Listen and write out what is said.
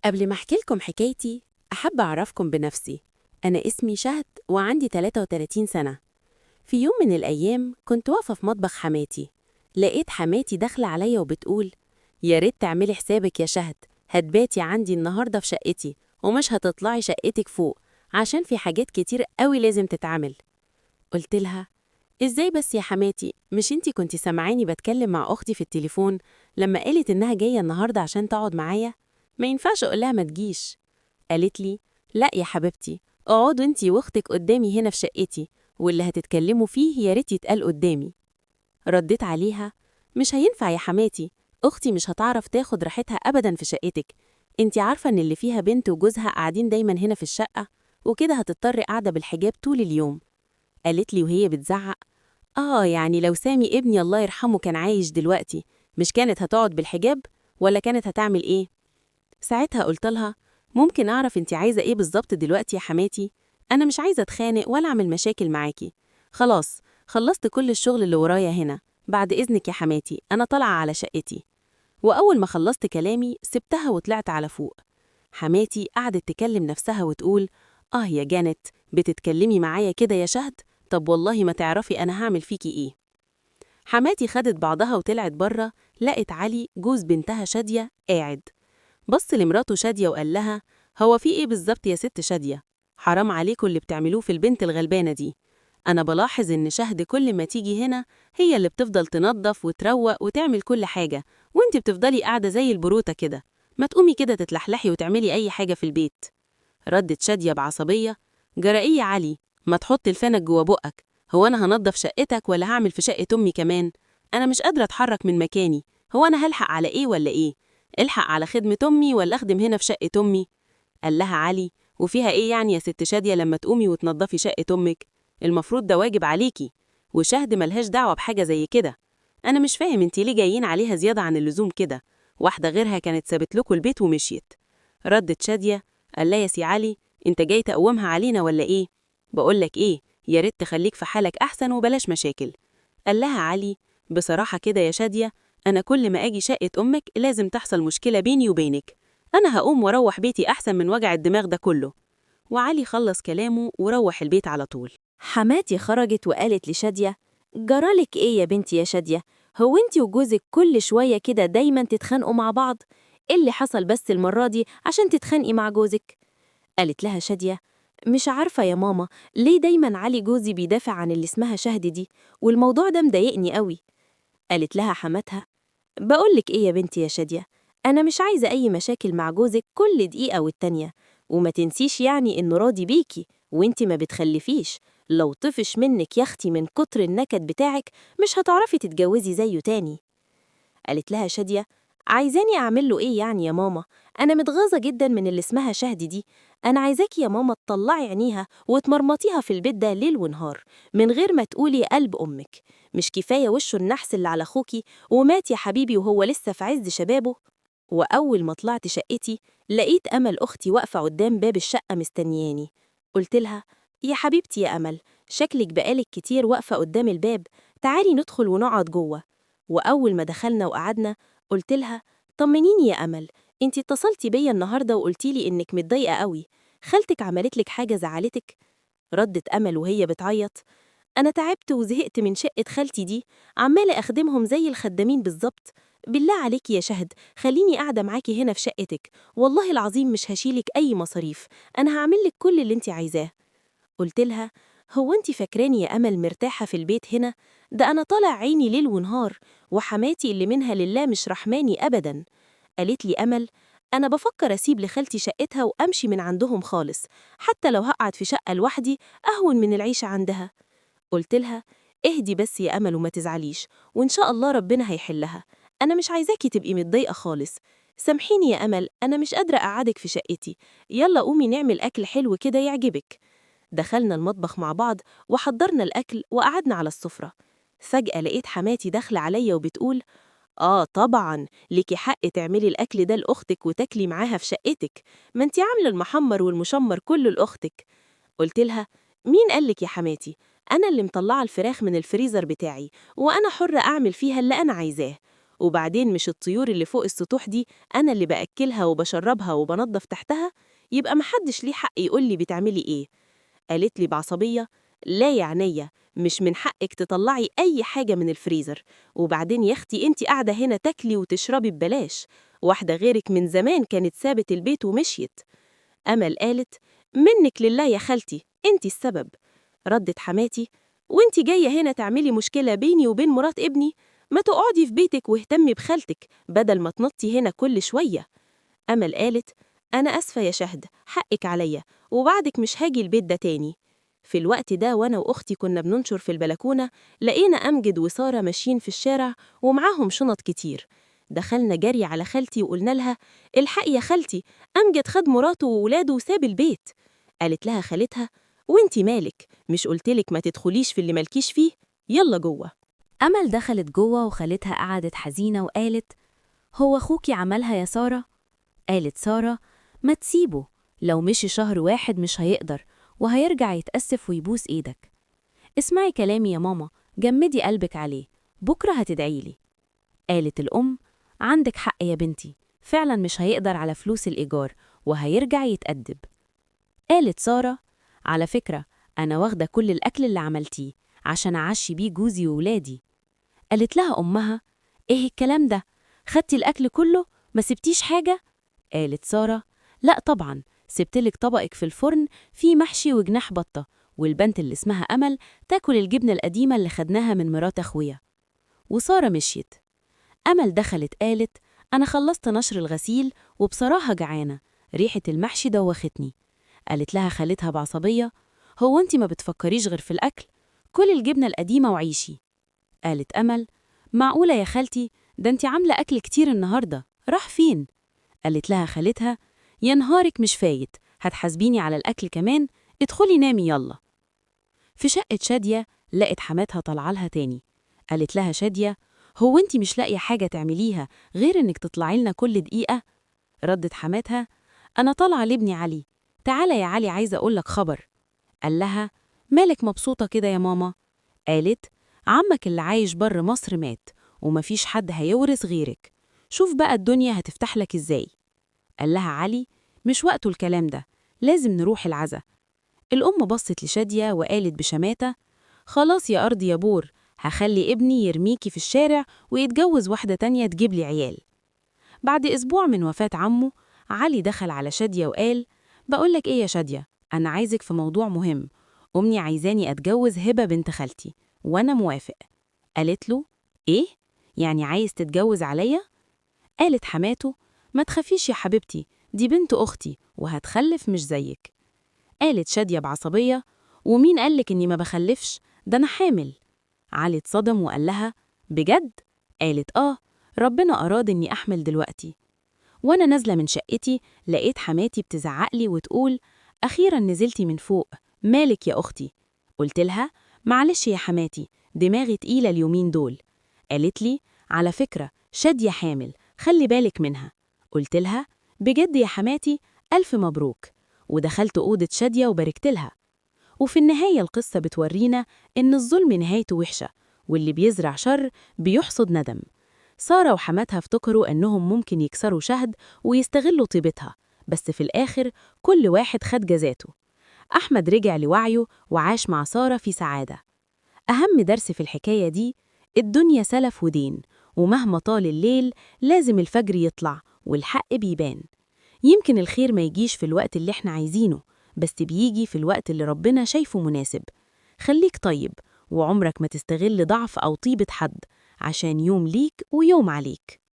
قبل ما أحكي لكم حكايتي أحب أعرفكم بنفسي. أنا اسمي شهد وعندي 33 سنة. في يوم من الأيام كنت واقفة في مطبخ حماتي، لقيت حماتي داخلة عليا وبتقول: يا ريت تعملي حسابك يا شهد، هتباتي عندي النهاردة في شقتي ومش هتطلعي شقتك فوق عشان في حاجات كتير قوي لازم تتعمل. قلت لها: إزاي بس يا حماتي؟ مش انتي كنتي سامعاني بتكلم مع أختي في التليفون لما قالت إنها جاية النهاردة عشان تقعد معايا؟ ما ينفعش أقولها ما تجيش. قالت لي: لا يا حبيبتي، اقعدوا انتي واختك قدامي هنا في شقتي، واللي هتتكلموا فيه يا ريت يتقال قدامي. رديت عليها: مش هينفع يا حماتي، اختي مش هتعرف تاخد راحتها ابدا في شقتك. انتي عارفه ان اللي فيها بنت وجوزها قاعدين دايما هنا في الشقه، وكده هتضطر قاعده بالحجاب طول اليوم. قالت لي وهي بتزعق: يعني لو سامي ابني الله يرحمه كان عايش دلوقتي، مش كانت هتقعد بالحجاب؟ ولا كانت هتعمل ايه؟ ساعتها قلت لها: ممكن أعرف أنت عايزة إيه بالظبط دلوقتي يا حماتي؟ أنا مش عايزة أتخانق ولا أعمل مشاكل معاكي. خلاص، خلصت كل الشغل اللي ورايا هنا، بعد إذنك يا حماتي أنا طالعة على شقتي. وأول ما خلصت كلامي سبتها وطلعت على فوق. حماتي قعدت تكلم نفسها وتقول: يا جانت، بتتكلمي معايا كده يا شهد؟ طب والله ما تعرفي أنا هعمل فيكي إيه. حماتي خدت بعضها وطلعت بره، لقت علي جوز بنتها شادية قاعد. بص لمراته شادية وقال لها: هو في إيه بالظبط يا ست شادية؟ حرام عليكم اللي بتعملوه في البنت الغلبانة دي. أنا بلاحظ إن شهد كل ما تيجي هنا هي اللي بتفضل تنظف وتروق وتعمل كل حاجة، وإنت بتفضلي قاعدة زي البروتة كده. ما تقومي كده تتلحلحي وتعملي أي حاجة في البيت. ردت شادية بعصبية: جرى إيه يا علي؟ ما تحط لسانك جوا بقك. هو أنا هنضف شقتك ولا هعمل في شقة أمي كمان؟ أنا مش قادرة أتحرك من مكاني. هو أنا هلحق على إيه ولا إيه؟ الحق على خدمة أمي ولا أخدم هنا في شقة أمي؟ قال لها علي: وفيها إيه يعني يا ست شادية لما تقومي وتنضفي شقة أمك؟ المفروض ده واجب عليكي، وشهد ملهاش دعوة بحاجة زي كده. أنا مش فاهم انتي ليه جايين عليها زيادة عن اللزوم كده، واحدة غيرها كانت سابت لكم البيت ومشيت. ردت شادية: قال لها: يا سي علي، انت جاي تقومها علينا ولا إيه؟ بقولك إيه، يا ريت تخليك في حالك أحسن وبلاش مشاكل. قال لها علي: بصراحة كده يا شادية، أنا كل ما أجي شقة أمك لازم تحصل مشكلة بيني وبينك. أنا هقوم وأروح بيتي أحسن من وجع الدماغ ده كله. وعلي خلص كلامه وروح البيت على طول. حماتي خرجت وقالت لشادية: جرالك ايه يا بنتي يا شادية؟ هو انتي وجوزك كل شوية كده دايما تتخانقوا مع بعض؟ ايه اللي حصل بس المرة دي عشان تتخانقي مع جوزك؟ قالت لها شادية: مش عارفة يا ماما، ليه دايما علي جوزي بيدافع عن اللي اسمها شهد دي، والموضوع ده مضايقني قوي. قالت لها حماتها: بقولك إيه يا بنتي يا شادية، أنا مش عايزة أي مشاكل مع جوزك كل دقيقة والتانية، وما تنسيش يعني إنه راضي بيكي وإنتي ما بتخلفيش. لو طفش منك يا أختي من كتر النكد بتاعك مش هتعرفي تتجوزي زيه تاني. قالت لها شادية: عايزاني أعمل له إيه يعني يا ماما؟ أنا متغاظة جدا من اللي اسمها شهد دي. أنا عايزاكي يا ماما تطلعي عينيها وتمرمطيها في البيت ده ليل ونهار من غير ما تقولي قلب أمك. مش كفاية وشه النحس اللي على أخوكي ومات يا حبيبي وهو لسه في عز شبابه؟ وأول ما طلعت شقتي لقيت أمل أختي واقفة قدام باب الشقة مستنياني. قلت لها: يا حبيبتي يا أمل، شكلك بقالك كتير واقفة قدام الباب، تعالي ندخل ونقعد جوه. وأول ما دخلنا وقعدنا قلت لها: طمنيني يا أمل، انتي اتصلتي بيا النهاردة وقلتيلي إنك متضايقة قوي، خالتك عملتلك حاجة زعلتك؟ ردت أمل وهي بتعيط: أنا تعبت وزهقت من شقة خالتي دي، عمالة أخدمهم زي الخدامين بالظبط. بالله عليكي يا شهد خليني قاعدة معاكي هنا في شقتك، والله العظيم مش هشيلك أي مصاريف، أنا هعملك كل اللي انتي عايزاه. قلت لها: هو انتي فاكراني يا أمل مرتاحة في البيت هنا؟ ده أنا طالع عيني ليل ونهار، وحماتي اللي منها لله مش رحماني أبدا. قالت لي أمل: أنا بفكر أسيب لخالتي شقتها وأمشي من عندهم خالص، حتى لو هقعد في شقة لوحدي أهون من العيشة عندها. قلت لها: اهدي بس يا أمل وما تزعليش، وإن شاء الله ربنا هيحلها. أنا مش عايزاكي تبقي متضايقة خالص. سامحيني يا أمل، أنا مش قادرة أقعدك في شقتي، يلا قومي نعمل أكل حلو كده يعجبك. دخلنا المطبخ مع بعض وحضرنا الأكل وقعدنا على السفرة. فجأة لقيت حماتي داخلة عليا وبتقول: طبعا ليكي حق تعملي الأكل ده لأختك وتاكلي معاها في شقتك، ما انتي عاملة المحمر والمشمر كله لأختك. قلت لها: مين قالك يا حماتي؟ أنا اللي مطلعة الفراخ من الفريزر بتاعي، وأنا حرة أعمل فيها اللي أنا عايزاه. وبعدين مش الطيور اللي فوق السطوح دي أنا اللي بأكلها وبشربها وبنظف تحتها؟ يبقى محدش ليه حق يقول لي بتعملي إيه. قالت لي بعصبية: لا يا عينيا، مش من حقك تطلعي أي حاجة من الفريزر، وبعدين يا أختي أنت قاعدة هنا تاكلي وتشربي ببلاش، واحدة غيرك من زمان كانت سابت البيت ومشيت. أمل قالت: منك لله يا خالتي، أنت السبب. ردت حماتي: وانت جاية هنا تعملي مشكلة بيني وبين مرات ابني؟ ما تقعدي في بيتك واهتمي بخالتك بدل ما تنطي هنا كل شوية. أمل قالت: أنا أسفة يا شهد، حقك عليا، وبعدك مش هاجي البيت ده تاني. في الوقت ده وأنا وأختي كنا بننشر في البلكونة، لقينا أمجد وسارة ماشيين في الشارع ومعاهم شنط كتير. دخلنا جري على خالتي وقلنا لها: الحقي يا خالتي، أمجد خد مراته وولاده وساب البيت. قالت لها خالتها: وانتي مالك؟ مش قلتلك ما تدخليش في اللي مالكيش فيه؟ يلا جوه. أمل دخلت جوه وخالتها قعدت حزينة وقالت: هو أخوكي عملها يا سارة؟ قالت سارة: ما تسيبه، لو مشي شهر واحد مش هيقدر وهيرجع يتأسف ويبوس إيدك. اسمعي كلامي يا ماما، جمدي قلبك عليه، بكرة هتدعيلي. قالت الأم: عندك حق يا بنتي، فعلا مش هيقدر على فلوس الإيجار وهيرجع يتأدب. قالت سارة: على فكرة أنا واخدة كل الأكل اللي عملتيه عشان أعشي بيه جوزي وولادي. قالت لها أمها: إيه الكلام ده؟ خدتي الأكل كله؟ ما سبتيش حاجة؟ قالت سارة: لا طبعا، سبتلك طبقك في الفرن فيه محشي وجناح بطة، والبنت اللي اسمها أمل تاكل الجبنة القديمة اللي خدناها من مرات أخويا. وسارة مشيت. أمل دخلت قالت: أنا خلصت نشر الغسيل وبصراحة جعانة، ريحة المحشي دوختني. قالت لها خالتها بعصبية: هو أنت ما بتفكريش غير في الأكل؟ كل الجبنة القديمة وعيشي. قالت أمل: معقولة يا خالتي، ده أنت عاملة أكل كتير النهاردة، راح فين؟ قالت لها خالتها: يا نهارك مش فايت، هتحاسبيني على الأكل كمان؟ ادخلي نامي يلا. في شقة شادية لقت حماتها طالعة تاني. قالت لها شادية: هو أنت مش لاقية حاجة تعمليها غير إنك تطلعي لنا كل دقيقة؟ ردت حماتها: أنا طالعة لابني علي، تعالى يا علي عايزة أقولك خبر. قال لها: مالك مبسوطة كده يا ماما؟ قالت: عمك اللي عايش بر مصر مات ومفيش حد هيورث غيرك، شوف بقى الدنيا هتفتح لك إزاي. قال لها علي: مش وقته الكلام ده، لازم نروح العزا. الأم بصت لشادية وقالت بشماتة: خلاص يا أرض يا بور، هخلي ابني يرميكي في الشارع ويتجوز واحدة تانية تجيب لي عيال. بعد أسبوع من وفاة عمه، علي دخل على شادية وقال: بقولك إيه يا شادية، أنا عايزك في موضوع مهم، أمي عايزاني أتجوز هبة بنت خالتي وأنا موافق. قالت له: إيه؟ يعني عايز تتجوز عليا؟ قالت حماته: ما تخافيش يا حبيبتي، دي بنت أختي وهتخلف مش زيك. قالت شادية بعصبية: ومين قالك إني ما بخلفش؟ ده أنا حامل. علي اتصدم وقال لها: بجد؟ قالت: ربنا أراد إني أحمل دلوقتي. وأنا نازلة من شقتي لقيت حماتي بتزعقلي وتقول: أخيرا نزلتي من فوق، مالك يا أختي؟ قلت لها: معلش يا حماتي، دماغي تقيلة اليومين دول. قالت لي: على فكرة شادية حامل، خلي بالك منها. قلت لها: بجد يا حماتي؟ ألف مبروك. ودخلت أوضة شادية وباركت لها. وفي النهاية القصة بتورينا إن الظلم نهايته وحشة، واللي بيزرع شر بيحصد ندم. سارة وحماتها افتكروا إنهم ممكن يكسروا شهد ويستغلوا طيبتها، بس في الآخر كل واحد خد جزاته. أحمد رجع لوعيه وعاش مع سارة في سعادة. أهم درس في الحكاية دي: الدنيا سلف ودين، ومهما طال الليل لازم الفجر يطلع والحق بيبان. يمكن الخير ما يجيش في الوقت اللي احنا عايزينه، بس بيجي في الوقت اللي ربنا شايفه مناسب. خليك طيب، وعمرك ما تستغل ضعف أو طيبة حد، عشان يوم ليك ويوم عليك.